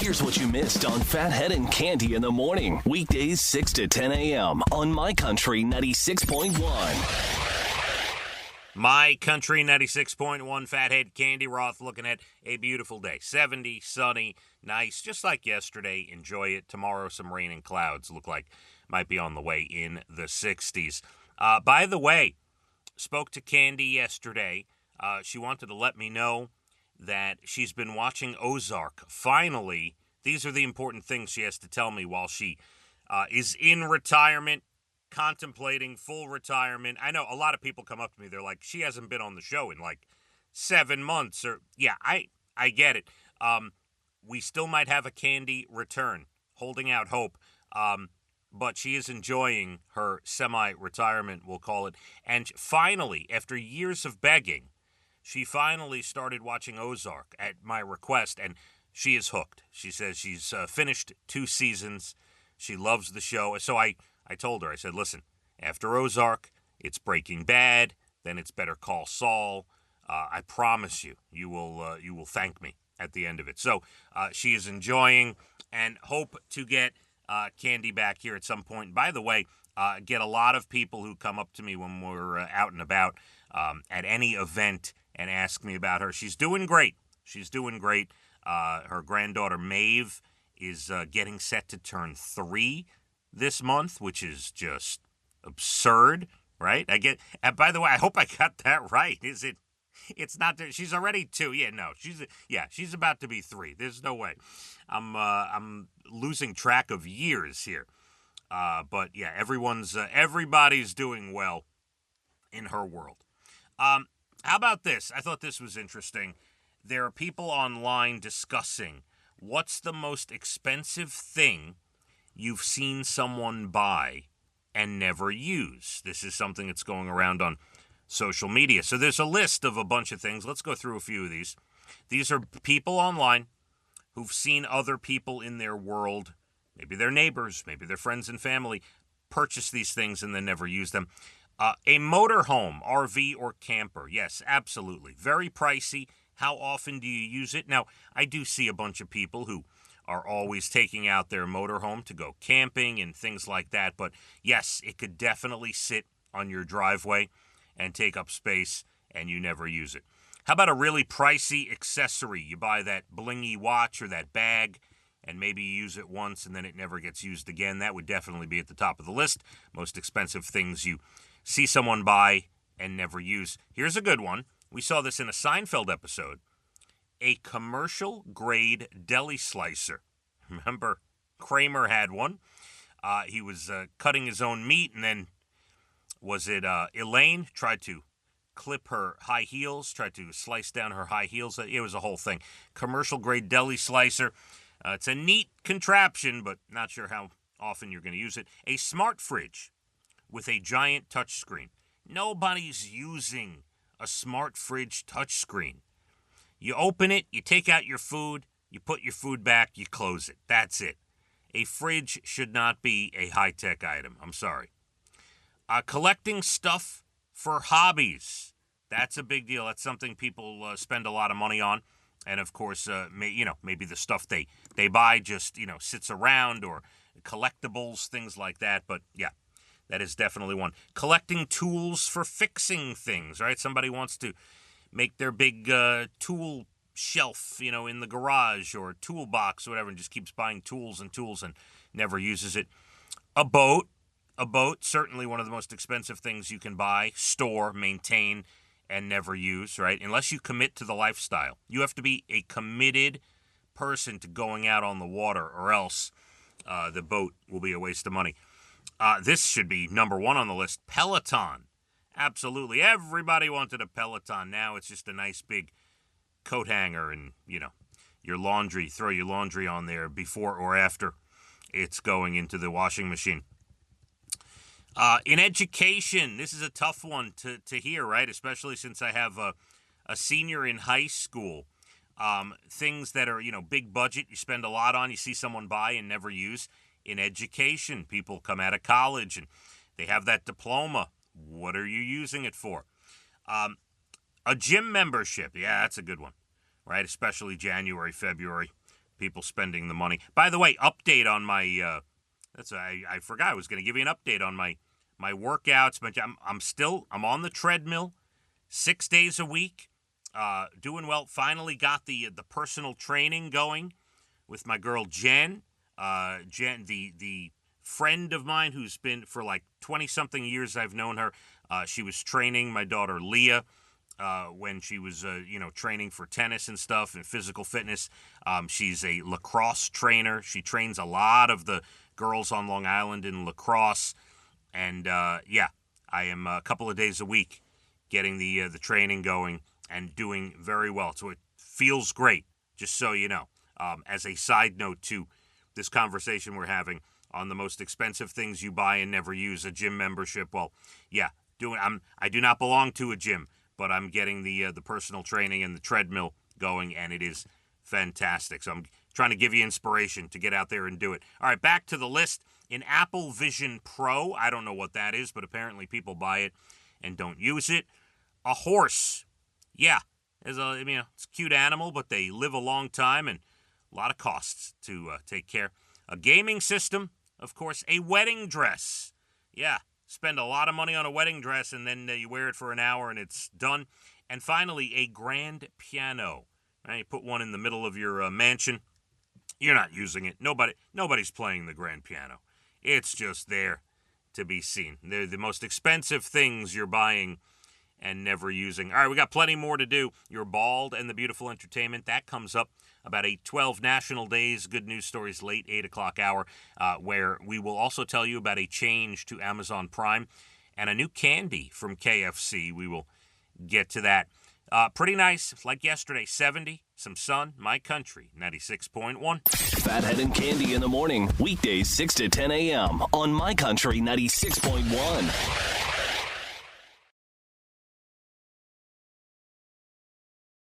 Here's what you missed on Phathead and Cande in the morning. Weekdays 6 to 10 a.m. on My Country 96.1. My Country 96.1, Phathead, Cande Roth, looking at a beautiful day. 70, sunny, nice, just like yesterday. Enjoy it. Tomorrow, some rain and clouds look like might be on the way in the 60s. By the way, spoke to Cande yesterday. She wanted to let me know that she's been watching Ozark. Finally, these are the important things she has to tell me while she is in retirement, contemplating full retirement. I know a lot of people come up to me. They're like, she hasn't been on the show in like 7 months. Or yeah, I get it. We still might have a Cande return, holding out hope. But she is enjoying her semi-retirement, we'll call it. And finally, after years of begging, she finally started watching Ozark at my request, and she is hooked. She says she's finished 2 seasons. She loves the show. So I told her, I said, listen, after Ozark, it's Breaking Bad, then it's Better Call Saul. I promise you, you will thank me at the end of it. So she is enjoying and hope to get Cande back here at some point. By the way, get a lot of people who come up to me when we're out and about at any event and ask me about her. She's doing great. She's doing great. Her granddaughter Maeve is getting set to turn 3 this month, which is just absurd, right? By the way, I hope I got that right. Is it? It's not. She's already 2. Yeah, no. She's about to be 3. There's no way. I'm losing track of years here. But yeah, everybody's doing well in her world. How about this? I thought this was interesting. There are people online discussing what's the most expensive thing you've seen someone buy and never use. This is something that's going around on social media. So there's a list of a bunch of things. Let's go through a few of these. These are people online who've seen other people in their world, maybe their neighbors, maybe their friends and family, purchase these things and then never use them. A motorhome, RV, or camper. Yes, absolutely. Very pricey. How often do you use it? Now, I do see a bunch of people who are always taking out their motorhome to go camping and things like that. But yes, it could definitely sit on your driveway and take up space, and you never use it. How about a really pricey accessory? You buy that blingy watch or that bag, and maybe you use it once and then it never gets used again. That would definitely be at the top of the list. Most expensive things you see someone buy and never use. Here's a good one. We saw this in a Seinfeld episode. A commercial-grade deli slicer. Remember, Kramer had one. He was cutting his own meat, and then, was it Elaine tried to clip her high heels, tried to slice down her high heels. It was a whole thing. Commercial-grade deli slicer. It's a neat contraption, but not sure how often you're going to use it. A smart fridge with a giant touchscreen. Nobody's using a smart fridge touchscreen. You open it, you take out your food, you put your food back, you close it. That's it. A fridge should not be a high-tech item. I'm sorry. Collecting stuff for hobbies. That's a big deal. That's something people spend a lot of money on. And, of course, maybe the stuff they buy just, sits around, or collectibles, things like that. But, yeah, that is definitely one. Collecting tools for fixing things, right? Somebody wants to make their big tool shelf, in the garage or toolbox or whatever, and just keeps buying tools and never uses it. A boat, certainly one of the most expensive things you can buy, store, maintain, and never use, right? Unless you commit to the lifestyle. You have to be a committed person to going out on the water, or else the boat will be a waste of money. This should be number 1 on the list. Peloton. Absolutely. Everybody wanted a Peloton. Now it's just a nice big coat hanger and, your laundry. Throw your laundry on there before or after it's going into the washing machine. In education, this is a tough one to hear, right? Especially since I have a senior in high school. Things that are, big budget, you spend a lot on, you see someone buy and never use. In education, people come out of college and they have that diploma. What are you using it for? A gym membership. Yeah, that's a good one, right? Especially January, February. people spending the money. By the way, update on my I forgot I was going to give you an update on my workouts, but I'm on the treadmill 6 days a week, doing well. Finally got the personal training going with my girl Jen. Jen, the friend of mine who's been for like 20-something years I've known her. She was training my daughter Leah when she was training for tennis and stuff and physical fitness. She's a lacrosse trainer. She trains a lot of the girls on Long Island in lacrosse. And I am a couple of days a week getting the training going and doing very well. So it feels great, just so you know. As a side note to this conversation we're having on the most expensive things you buy and never use, a gym membership. Well, yeah, I do not belong to a gym, but I'm getting the personal training and the treadmill going, and it is fantastic. So I'm trying to give you inspiration to get out there and do it. All right, back to the list. An Apple Vision Pro. I don't know what that is, but apparently people buy it and don't use it. A horse. Yeah, it's a cute animal, but they live a long time and a lot of costs to take care. A gaming system, of course. A wedding dress. Yeah, spend a lot of money on a wedding dress, and then you wear it for an hour and it's done. And finally, a grand piano. You put one in the middle of your mansion. You're not using it. Nobody's playing the grand piano. It's just there to be seen. They're the most expensive things you're buying and never using. All right, we got plenty more to do. Your Bald and the Beautiful Entertainment, that comes up about 8:12 National Days. Good news stories late 8 o'clock hour, where we will also tell you about a change to Amazon Prime and a new candy from KFC. We will get to that. Pretty nice, like yesterday, 70, some sun, my country, 96.1. Phathead and Cande in the morning, weekdays 6 to 10 a.m. on My Country 96.1.